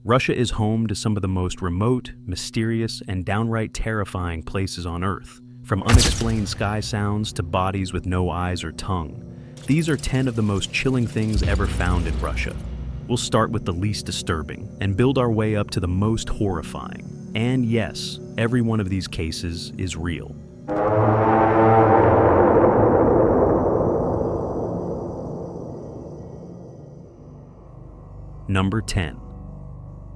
Russia is home to some of the most remote, mysterious, and downright terrifying places on Earth, from unexplained sky sounds to bodies with no eyes or tongue. These are 10 of the most chilling things ever found in Russia. We'll start with the least disturbing and build our way up to the most horrifying. And yes, every one of these cases is real. Number 10.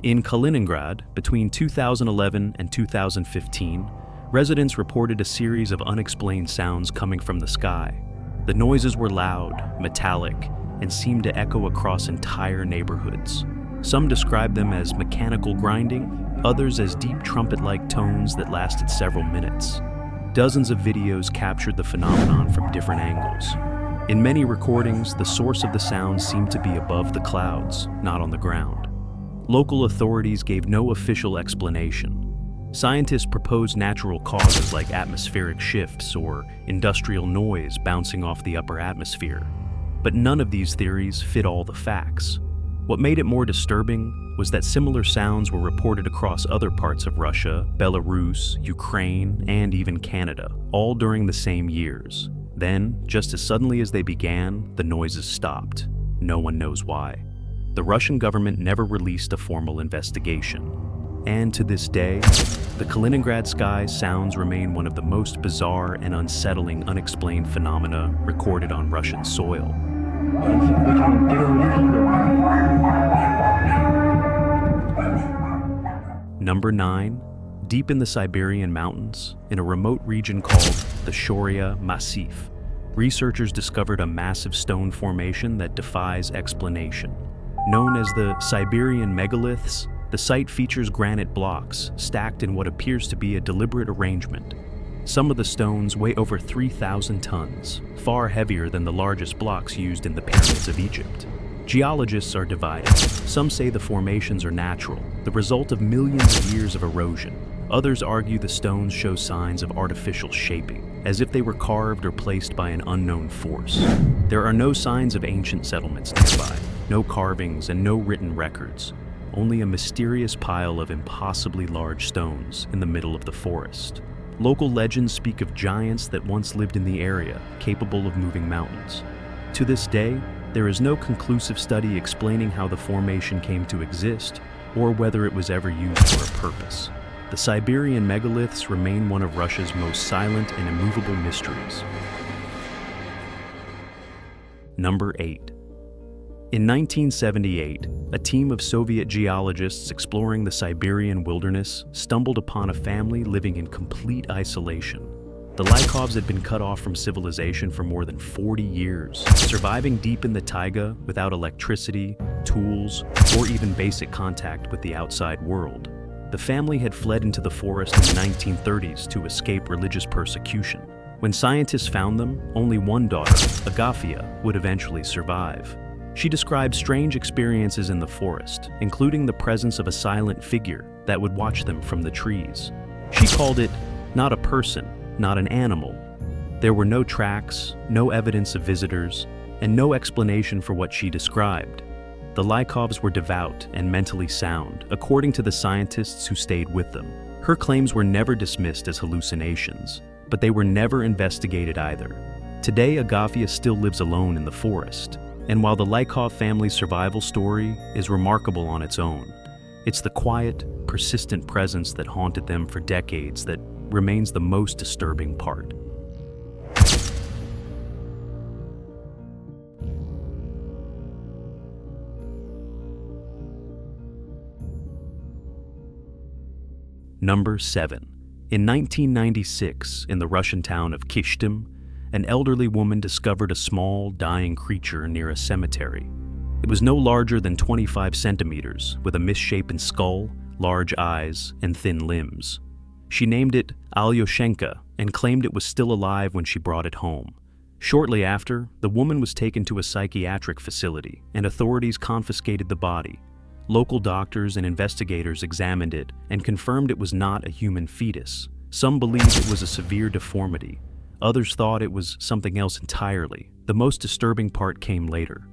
In Kinenrad, between 2011 and 2015, residents reported a series of unexplained sounds coming from the sky. The noises were loud, metallic, and seemed to echo across entire neighborhoods. Some described them as mechanical grinding, others as deep trumpet-like tones that lasted several minutes. Dozens of videos captured the phenomenon from different angles. In many recordings, the source of the sound seemed to be above the clouds, not on the ground. Local authorities gave no official explanation. Scientists proposed natural causes like atmospheric shifts or industrial noise bouncing off the upper atmosphere. But none of these theories fit all the facts. What made it more disturbing was that similar sounds were reported across other parts of Russia, Belarus, Ukraine, and even Canada, all during the same years. Then, just as suddenly as they began, the noises stopped. No one knows why. The Russian government never released a formal investigation. And to this day, the Kaliningrad sky sounds remain one of the most bizarre and unsettling unexplained phenomena recorded on Russian soil. Number 9. Deep in the Siberian mountains, in a remote region called the Chelabinsk Massif, researchers discovered a massive stone formation that defies explanation. Known as the Siberian Megaliths, the site features granite blocks stacked in what appears to be a deliberate arrangement. Some of the stones weigh over 3,000 tons, far heavier than the largest blocks used in the pyramids of Egypt. Geologists are divided. Some say the formations are natural, the result of millions of years of erosion. Others argue the stones show signs of artificial shaping, as if they were carved or placed by an unknown force. There are no signs of ancient settlements nearby, no carvings and no written records, only a mysterious pile of impossibly large stones in the middle of the forest. Local legends speak of giants that once lived in the area, capable of moving mountains. To this day, there is no conclusive study explaining how the formation came to exist or whether it was ever used for a purpose. The Siberian megaliths remain one of Russia's most silent and immovable mysteries. Number 8. In 1978, a team of Soviet geologists exploring the Siberian wilderness stumbled upon a family living in complete isolation. The Lyovs had been cut off from civilization for more than 40 years, surviving deep in the taiga without electricity, tools, or even basic contact with the outside world. The family had fled into the forest in the 1930s to escape religious persecution. When scientists found them, only one daughter, Agafia, would eventually survive. She described strange experiences in the forest, including the presence of a silent figure that would watch them from the trees. She called it not a person, not an animal. There were no tracks, no evidence of visitors, and no explanation for what she described. The Lyovs were devout and mentally sound, according to the scientists who stayed with them. Her claims were never dismissed as hallucinations, but they were never investigated either. Today, Agafia still lives alone in the forest, and while the Lyov family's survival story is remarkable on its own, it's the quiet, persistent presence that haunted them for decades that remains the most disturbing part. Number 7. In 1996, in the Russian town of Kishtim, an elderly woman discovered a small, dying creature near a cemetery. It was no larger than 25 centimeters, with a misshapen skull, large eyes, and thin limbs. She named it Alioanka and claimed it was still alive when she brought it home. Shortly after, the woman was taken to a psychiatric facility, and authorities confiscated the body. Local doctors and investigators examined it and confirmed it was not a human fetus. Some believed it was a severe deformity. Others thought it was something else entirely. The most disturbing part came later.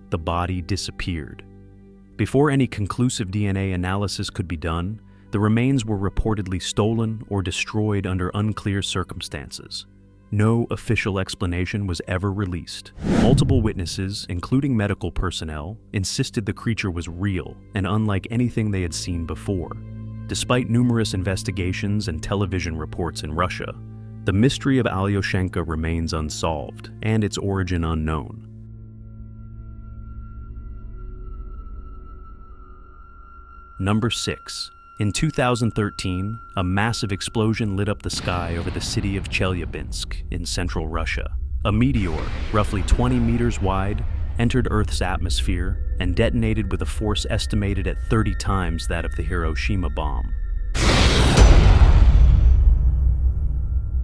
The body disappeared. Before any conclusive DNA analysis could be done, the remains were reportedly stolen or destroyed under unclear circumstances. No official explanation was ever released. Multiple witnesses, including medical personnel, insisted the creature was real and unlike anything they had seen before. Despite numerous investigations and television reports in Russia, the mystery of Alioanka remains unsolved and its origin unknown. Number 6. In 2013, a massive explosion lit up the sky over the city of Chelabinsk in central Russia. A meteor, roughly 20 meters wide, entered Earth's atmosphere and detonated with a force estimated at 30 times that of the Hiroshima bomb.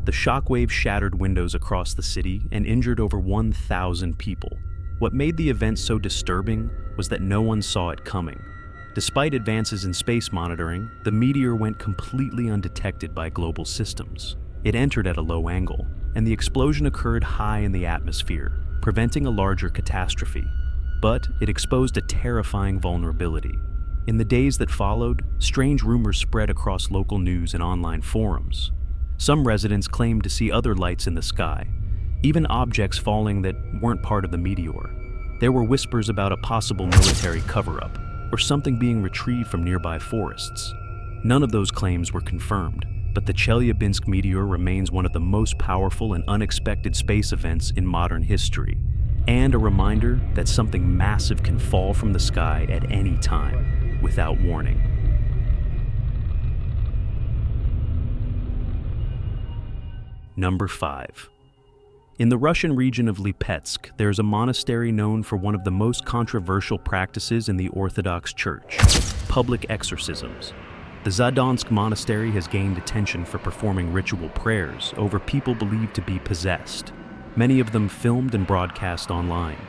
The shockwave shattered windows across the city and injured over 1,000 people. What made the event so disturbing was that no one saw it coming. Despite advances in space monitoring, the meteor went completely undetected by global systems. It entered at a low angle, and the explosion occurred high in the atmosphere, preventing a larger catastrophe. But it exposed a terrifying vulnerability. In the days that followed, strange rumors spread across local news and online forums. Some residents claimed to see other lights in the sky, even objects falling that weren't part of the meteor. There were whispers about a possible military cover-up, or something being retrieved from nearby forests. None of those claims were confirmed, but the Chelabinsk meteor remains one of the most powerful and unexpected space events in modern history, and a reminder that something massive can fall from the sky at any time, without warning. Number 5. In the Russian region of Lipetsk, there is a monastery known for one of the most controversial practices in the Orthodox Church: public exorcisms. The Zadonsk monastery has gained attention for performing ritual prayers over people believed to be possessed, many of them filmed and broadcast online.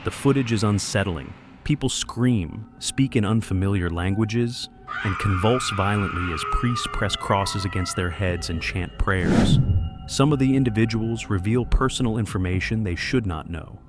The footage is unsettling. People scream, speak in unfamiliar languages, and convulse violently as priests press crosses against their heads and chant prayers. Some of the individuals reveal personal information they should not know.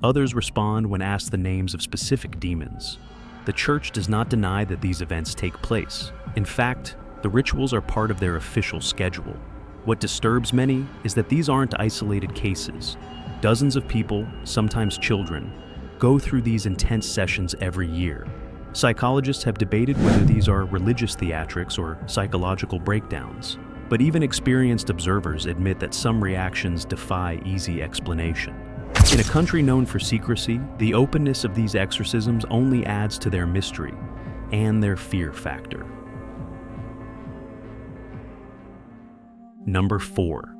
Others respond when asked the names of specific demons. The church does not deny that these events take place. In fact, the rituals are part of their official schedule. What disturbs many is that these aren't isolated cases. Dozens of people, sometimes children, go through these intense sessions every year. Psychologists have debated whether these are religious theatrics or psychological breakdowns. But even experienced observers admit that some reactions defy easy explanation. In a country known for secrecy, the openness of these exorcisms only adds to their mystery and their fear factor. Number 4.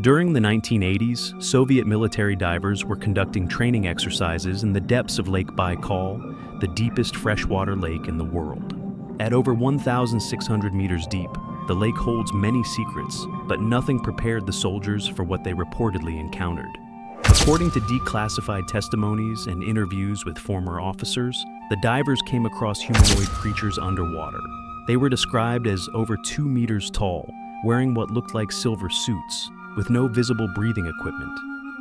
During the 1980s, Soviet military divers were conducting training exercises in the depths of Lake Baikal, the deepest freshwater lake in the world. At over 1,600 meters deep, the lake holds many secrets, but nothing prepared the soldiers for what they reportedly encountered. According to declassified testimonies and interviews with former officers, the divers came across humanoid creatures underwater. They were described as over 2 meters tall, wearing what looked like silver suits, with no visible breathing equipment.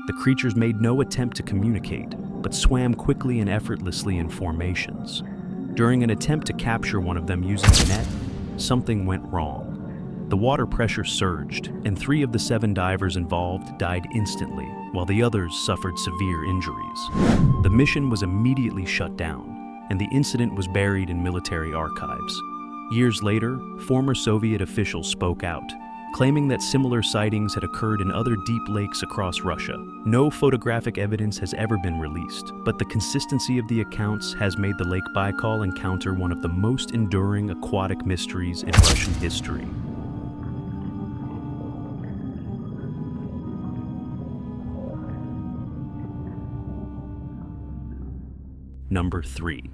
The creatures made no attempt to communicate, but swam quickly and effortlessly in formations. During an attempt to capture one of them using a net, something went wrong. The water pressure surged, and 3 of the 7 divers involved died instantly, while the others suffered severe injuries. The mission was immediately shut down, and the incident was buried in military archives. Years later, former Soviet officials spoke out, claiming that similar sightings had occurred in other deep lakes across Russia. No photographic evidence has ever been released, but the consistency of the accounts has made the Lake Baikal encounter one of the most enduring aquatic mysteries in Russian history. Number 3.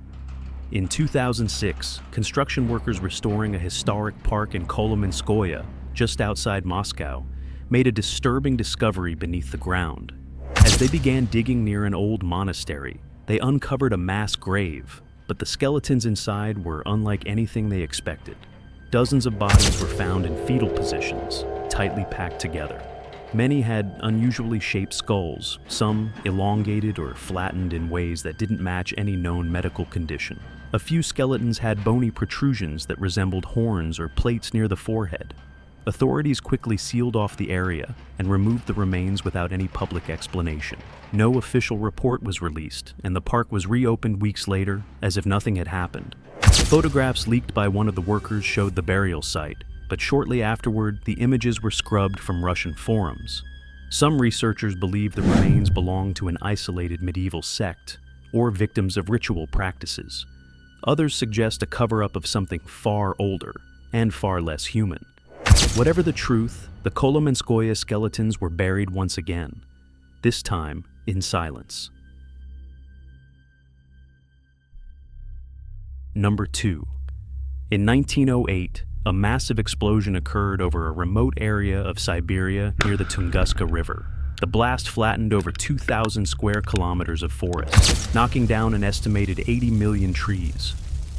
In 2006, construction workers restoring a historic park in Coloya, just outside Moscow, made a disturbing discovery beneath the ground. As they began digging near an old monastery, they uncovered a mass grave, but the skeletons inside were unlike anything they expected. Dozens of bodies were found in fetal positions, tightly packed together. Many had unusually shaped skulls, some elongated or flattened in ways that didn't match any known medical condition. A few skeletons had bony protrusions that resembled horns or plates near the forehead. Authorities quickly sealed off the area and removed the remains without any public explanation. No official report was released, and the park was reopened weeks later as if nothing had happened. Photographs leaked by one of the workers showed the burial site, but shortly afterward, the images were scrubbed from Russian forums. Some researchers believe the remains belong to an isolated medieval sect or victims of ritual practices. Others suggest a cover-up of something far older and far less human. Whatever the truth, the Chelabinsk skeletons were buried once again, this time in silence. Number 2. In 1908, a massive explosion occurred over a remote area of Siberia near the Tungusa River. The blast flattened over 2,000 square kilometers of forest, knocking down an estimated 80 million trees.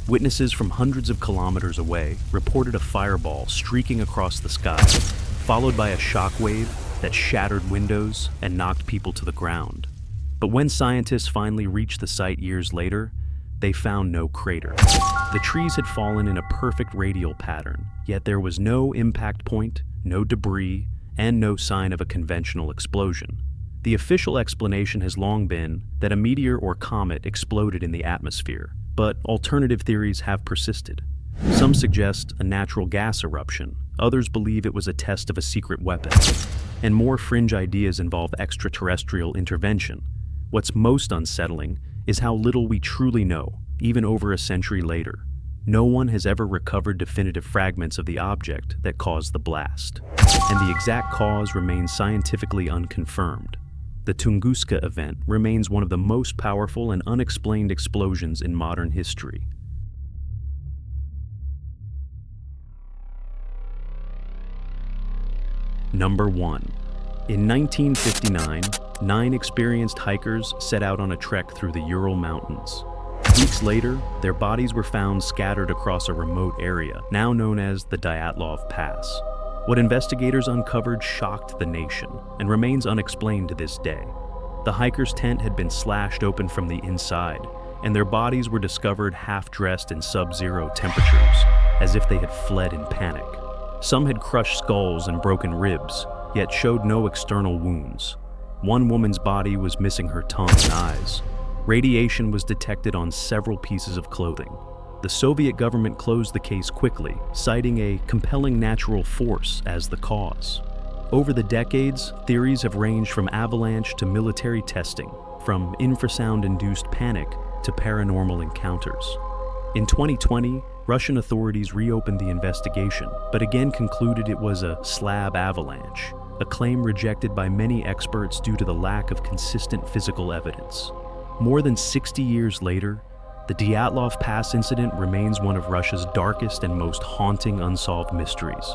Witnesses from hundreds of kilometers away reported a fireball streaking across the sky, followed by a shockwave that shattered windows and knocked people to the ground. But when scientists finally reached the site years later, they found no crater. The trees had fallen in a perfect radial pattern, yet there was no impact point, no debris, and no sign of a conventional explosion. The official explanation has long been that a meteor or comet exploded in the atmosphere, but alternative theories have persisted. Some suggest a natural gas eruption, others believe it was a test of a secret weapon, and more fringe ideas involve extraterrestrial intervention. What's most unsettling is how little we truly know, even over a century later. No one has ever recovered definitive fragments of the object that caused the blast, and the exact cause remains scientifically unconfirmed. The Tungusa event remains one of the most powerful and unexplained explosions in modern history. Number 1. In 1959, 9 experienced hikers set out on a trek through the Ural Mountains. Weeks later, their bodies were found scattered across a remote area, now known as the Datlov Pass. What investigators uncovered shocked the nation and remains unexplained to this day. The hikers' tent had been slashed open from the inside, and their bodies were discovered half-dressed in sub-zero temperatures, as if they had fled in panic. Some had crushed skulls and broken ribs, yet showed no external wounds. One woman's body was missing her tongue and eyes. Radiation was detected on several pieces of clothing. The Soviet government closed the case quickly, citing a compelling natural force as the cause. Over the decades, theories have ranged from avalanche to military testing, from infrasound-induced panic to paranormal encounters. In 2020, Russian authorities reopened the investigation, but again concluded it was a slab avalanche, a claim rejected by many experts due to the lack of consistent physical evidence. More than 60 years later, the Datlov Pass incident remains one of Russia's darkest and most haunting unsolved mysteries.